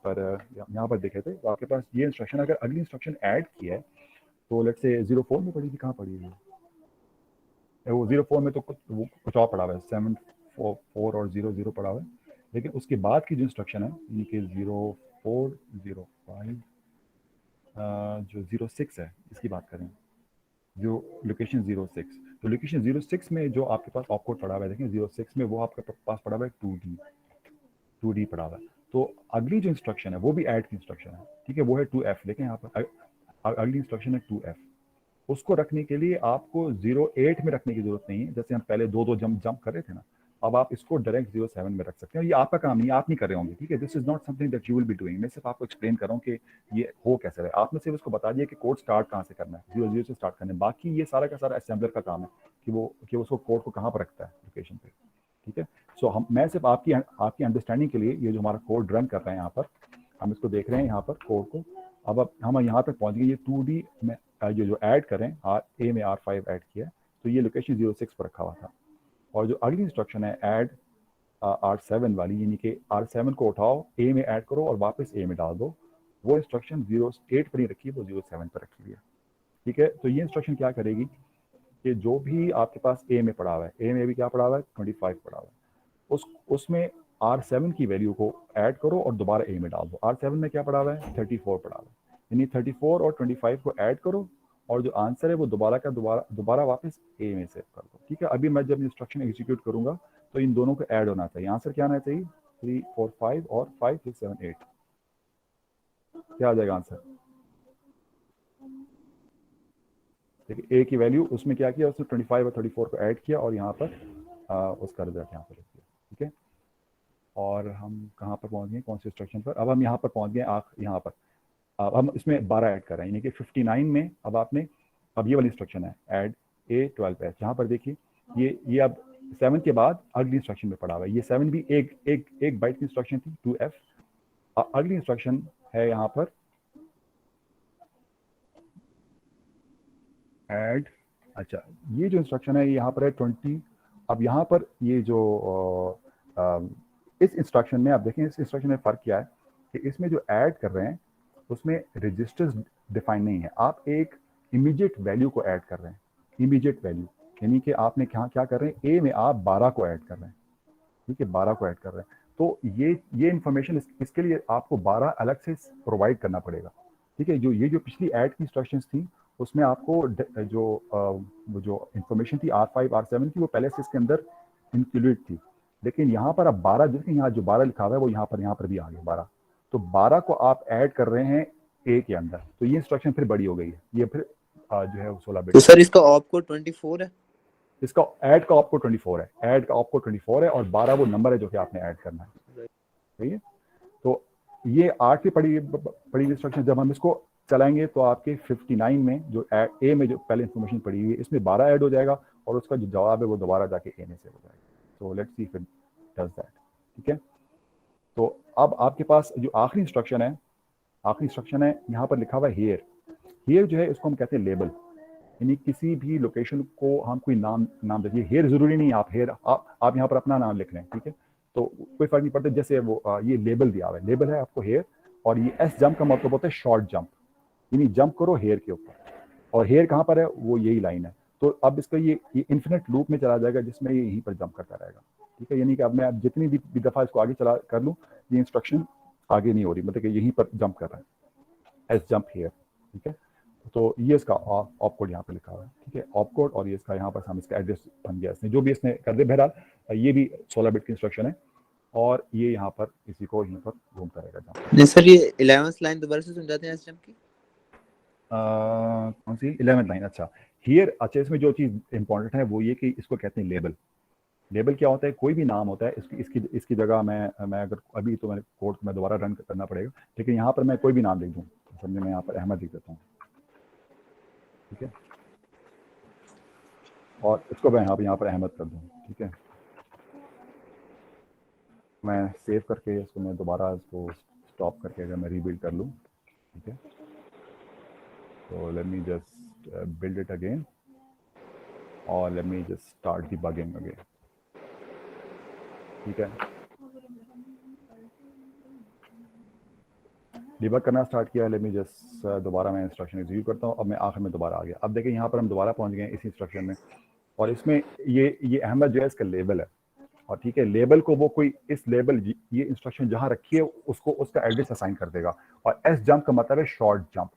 पर देखे थे, तो आपके पास ये इंस्ट्रक्शन अगर अगली इंस्ट्रक्शन ऐड की है तो लेट्स से 04 में पड़ी थी, कहाँ पड़ी है वो 04 में, तो कुछ और पड़ा हुआ है, 7 4 और 0 पड़ा हुआ है। लेकिन उसके बाद की जो इंस्ट्रक्शन है यानी कि 04 05 जो 06 है इसकी बात करें, जो लोकेशन 06, तो लोकेशन 06 में जो आपके पास ऑपकोड पड़ा हुआ है, देखें 06 में वो आपके पास पड़ा हुआ है 2D पड़ा हुआ है। तो अगली जो इंस्ट्रक्शन है वो भी ऐड की इंस्ट्रक्शन है। ठीक है, वो है 2F। देखें यहाँ पर अगली इंस्ट्रक्शन है 2F। उसको रखने के लिए आपको 08 में रखने की जरूरत नहीं है, जैसे हम पहले दो जंप कर रहे थे ना। अब आप इसको डायरेक्ट 07 में रख सकते हैं। ये आपका काम नहीं है, आप नहीं कर रहे होंगे। ठीक है, this is not something that you will be doing. मैं सिर्फ आपको एक्सप्लेन कर रहा हूँ कि ये हो कैसे रहे। आपने सिर्फ उसको बता दिया कि कोड स्टार्ट कहाँ से करना है, 00 से स्टार्ट करना है। बाकी ये सारा का सारा असेंबलर का काम है कि उसको कोड को कहाँ पर रखता है लोकेशन पे। ठीक है, सो मैं सिर्फ आपकी अंडरस्टैंडिंग के लिए ये जो हमारा कोड रन कर रहे हैं यहाँ पर, हम इसको देख रहे हैं यहाँ पर कोड को। अब हम यहाँ पर पहुँच गए, ये 2D में जो ऐड करें, ए में R5 ऐड किया, तो ये लोकेशन 06 पर रखा हुआ था। और जो अगली इंस्ट्रक्शन है ऐड R7 वाली, यानी कि R7 को उठाओ, ए में ऐड करो और वापस ए में डाल दो, वो इंस्ट्रक्शन 08 पर नहीं रखी है, वो 07 पर रखी हुई है। ठीक है, तो ये इंस्ट्रक्शन क्या करेगी कि जो भी आपके पास ए में पड़ा हुआ है, ए में भी क्या पड़ा हुआ है 25 पड़ा हुआ है, उसमें R7 की वैल्यू को ऐड करो और दोबारा ए में डाल दो। R7 में क्या पड़ा हुआ है 34 पड़ा हुआ है, यानी 34 और 25 को ऐड करो और जो आंसर है वो दोबारा वापस ए में सेव कर दो। ठीक है, अभी मैं जब इंस्ट्रक्शन एग्जीक्यूट करूंगा तो इन दोनों को ऐड होना चाहिए। आंसर क्या आना चाहिए 3 4 5 और 5 6 7 8, क्या आ जाएगा आंसर। देखिए ए की वैल्यू उसमें क्या किया, उसने 25 और 34 को ऐड किया और यहाँ पर उसका रिजल्ट यहाँ पर लिख दिया। ठीक है, और हम कहाँ पर पहुँच गए, कौन से इंस्ट्रक्शन पर, अब हम यहाँ पर पहुँच गए यहाँ पर। अब हम इसमें 12 ऐड कर रहे हैं, यानी कि 59 में अब ये वाली इंस्ट्रक्शन है ऐड A12H। यहाँ पर देखिए ये अब 7 के बाद अगली इंस्ट्रक्शन में पड़ा हुआ है। ये 7 भी एक बाइट की इंस्ट्रक्शन थी 2F। अगली इंस्ट्रक्शन है यहाँ पर ऐड, अच्छा ये जो इंस्ट्रक्शन है यहाँ पर है 20। अब यहाँ पर ये जो इस इंस्ट्रक्शन में आप देखें, इस इंस्ट्रक्शन में फ़र्क क्या है कि इसमें जो ऐड कर रहे हैं उसमें रजिस्टर्स डिफाइन नहीं है, आप एक इमीडिएट वैल्यू को ऐड कर रहे हैं। इमीडिएट वैल्यू यानी कि आपने क्या कर रहे हैं, ए में आप 12 को ऐड कर रहे हैं। ठीक है, 12 को ऐड कर रहे हैं, तो ये इंफॉर्मेशन इसके लिए आपको 12 अलग से प्रोवाइड करना पड़ेगा। ठीक है, जो पिछली ऐड की इंस्ट्रक्शंस थी उसमें आपको वो जो इंफॉर्मेशन थी R5 R7 की वो पहले से इसके अंदर इंक्लूडेड थी, लेकिन यहाँ पर अब 12 देखें, यहाँ जो 12 लिखा हुआ है वो यहाँ पर भी आ गया 12, तो 12 को आप ऐड कर रहे हैं A के अंदर, तो ये इंस्ट्रक्शन फिर बड़ी हो गई है, ये फिर जो है 16 बिट। तो सर इसका ऑप कोड 24 है, इसका ऐड का आपको 24 है, ऐड का आपको 24 है, और 12 वो नंबर है जो कि आपने ऐड करना है, सही है। तो ये 8 की पड़ी इंस्ट्रक्शन जब हम इसको चलाएंगे तो आपके 59 में जो ए में जो पहले इंफॉर्मेशन पड़ी हुई है इसमें 12 ऐड हो जाएगा, और उसका जो जवाब है वो दोबारा जाके ए में से हो जाएगा। तो let's see if it does that, ठीक है। तो अब आपके पास जो आखिरी इंस्ट्रक्शन है यहाँ पर लिखा हुआ है हेयर जो है इसको हम कहते हैं लेबल, यानी किसी भी लोकेशन को हम कोई नाम दीजिए। हेयर जरूरी नहीं आप यहाँ पर अपना नाम लिख रहे हैं, ठीक है, तो कोई फर्क नहीं पड़ता। जैसे वो ये लेबल दिया हुआ है, लेबल है आपको हेयर, और ये एस जंप का मतलब होता है शॉर्ट जंप, यानी जंप करो हेयर के ऊपर, और हेयर कहाँ पर है, वो यही लाइन है। तो अब इसका ये इन्फिनिट लूप में चला जाएगा जिसमें ये यहीं पर जंप करता रहेगा, ठीक है। यानी कि अब मैं जितनी भी दफ़ा इसको आगे चला कर लूँ ये इंस्ट्रक्शन आगे नहीं हो रही, मतलब कि यहीं पर जंप कर रहा है, एस जंप हेयर, ठीक है। तो ये इसका ऑप कोड यहाँ पे लिखा हुआ है, ठीक है, ऑप कोड, और ये इसका यहाँ पर हम इसका एड्रेस बन गया इसने जो भी इसने कर दे। बहरहाल ये भी 16 बिट की इंस्ट्रक्शन है, और ये यहाँ पर इसी को यहीं पर घूमता रहेगा। नहीं सर ये 11th लाइन दोबारा से समझाते हैं एसएम की, कौन सी 11th लाइन? अच्छा हियर, अच्छा इसमें जो चीज़ इंपॉर्टेंट है वो ये कि इसको कहते हैं लेबल। लेबल क्या होता है, कोई भी नाम होता है, इसकी जगह मैं अगर अभी तो मैंने कोड में दोबारा रन करना पड़ेगा, लेकिन यहाँ पर मैं कोई भी नाम लिख दूँ, समझे, मैं यहाँ पर अहमद लिख देता हूँ, ठीक है, और इसको मैं यहाँ पर अहमद कर दूँ, ठीक है। मैं सेव करके इसको मैं दोबारा इसको स्टॉप करके अगर मैं रीबिल्ड कर लूँ, ठीक है, तो let me just build it again, और let me just start debugging again, ठीक है। डिबग करना स्टार्ट किया, लेट मी जस्ट दोबारा मैं इंस्ट्रक्शन एग्जीक्यूट करता हूँ। अब मैं आखिर में दोबारा आ गया, अब देखिए यहाँ पर हम दोबारा पहुँच गए इस इंस्ट्रक्शन में, और इसमें ये अहमद जो है इसका लेबल है, और ठीक है, लेबल को वो कोई इस लेबल ये इंस्ट्रक्शन जहाँ रखी है उसको उसका एड्रेस असाइन कर देगा, और एस जंप का मतलब है शॉर्ट जंप,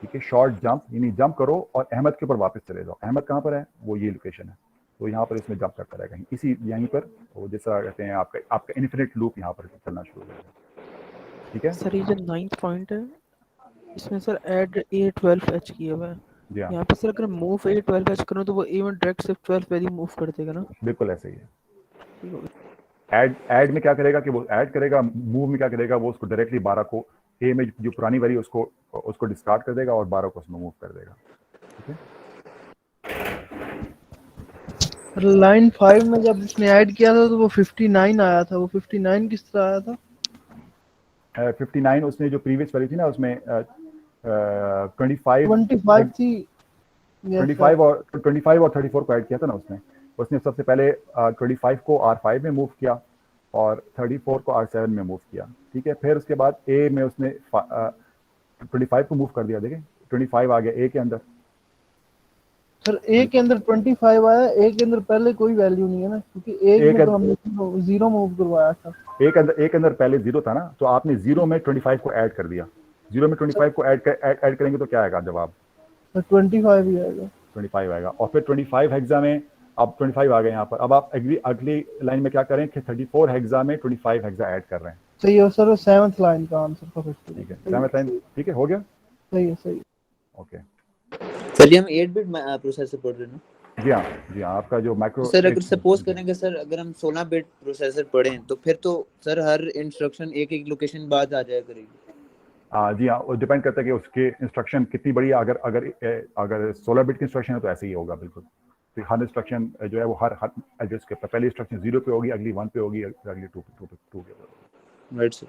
ठीक है, शॉर्ट जंप यानी जंप करो और अहमद के ऊपर वापस चले जाओ। अहमद कहाँ पर है, वो ये लोकेशन है, तो यहाँ पर इसमें जंप करता रहेगा इसी यहीं पर, वो जैसा कहते हैं आपका इन्फिनिट लूप यहाँ पर चलना शुरू हो जाएगा, ठीक है। सर ये जो 9th पॉइंट है इसमें सर ऐड A12H किया हुआ है, जी हाँ, यहाँ पे सर अगर मूव A12H करूँ तो वो A1 डायरेक्ट सिर्फ 12 वैल्यू मूव कर देगा ना? बिल्कुल ऐसे ही है। ऐड में क्या करेगा कि वो ऐड करेगा, मूव में क्या करेगा वो उसको डायरेक्टली 12 को ए में जो पुरानी वैल्यू उसको डिस्कार्ड कर देगा और 12 को उसमें मूव कर देगा, ठीक है। लाइन 5 में जब इसने ऐड किया था तो वो 59 आया था, वो 59 किस तरह आया था? 59 उसने जो प्रीवियस वैल्यू थी ना उसमें 25 थी, 25 और 34 को ऐड किया था ना उसने सबसे पहले 25 को R5 में मूव किया और 34 को R7 में मूव किया, ठीक है। फिर उसके बाद ए में उसने 25 को मूव कर दिया, देखें 25 आ गया ए के अंदर। सर ए के अंदर 25 आया, ए के अंदर पहले कोई वैल्यू नहीं है ना, क्योंकि ए में तो हमने 0 मूव करवाया था। ए के अंदर पहले 0 था ना, तो आपने 0 में 25 को ऐड कर दिया, 0 में 25 को ऐड करेंगे तो क्या आएगा जवाब? 25 ही आएगा, 25 आएगा। और फिर 25 हेक्सा में अब 25 आ गए यहाँ पर। अब आप अगली लाइन में क्या करें कि 34 हेक्सा में 25 हेक्सा ऐड कर रहे हैं। सही है सर, 7th लाइन का आंसर था 50। ठीक है, 7th लाइन, ठीक है, हो गया, सही है। ओके सर ये हम 8 बिट प्रोसेसर पढ़ रहे हैं ना? जी हाँ, आपका जो माइक्रो सर अगर सपोज करेंगे सर अगर हम 16 बिट प्रोसेसर पढ़ें तो फिर तो सर हर इंस्ट्रक्शन एक लोकेशन बाद आ जाया करेगी। जी हाँ, वो डिपेंड करता है कि उसके इंस्ट्रक्शन कितनी बड़ी है। अगर 16 बिट की इंस्ट्रक्शन है तो ऐसे ही होगा बिल्कुल। तो हर इंस्ट्रक्शन जो है वो हर एड्रेस के पहली इंस्ट्रक्शन 0 पे होगी, अगली 1 पे होगी, अगली 2 पे होगी। Right sir.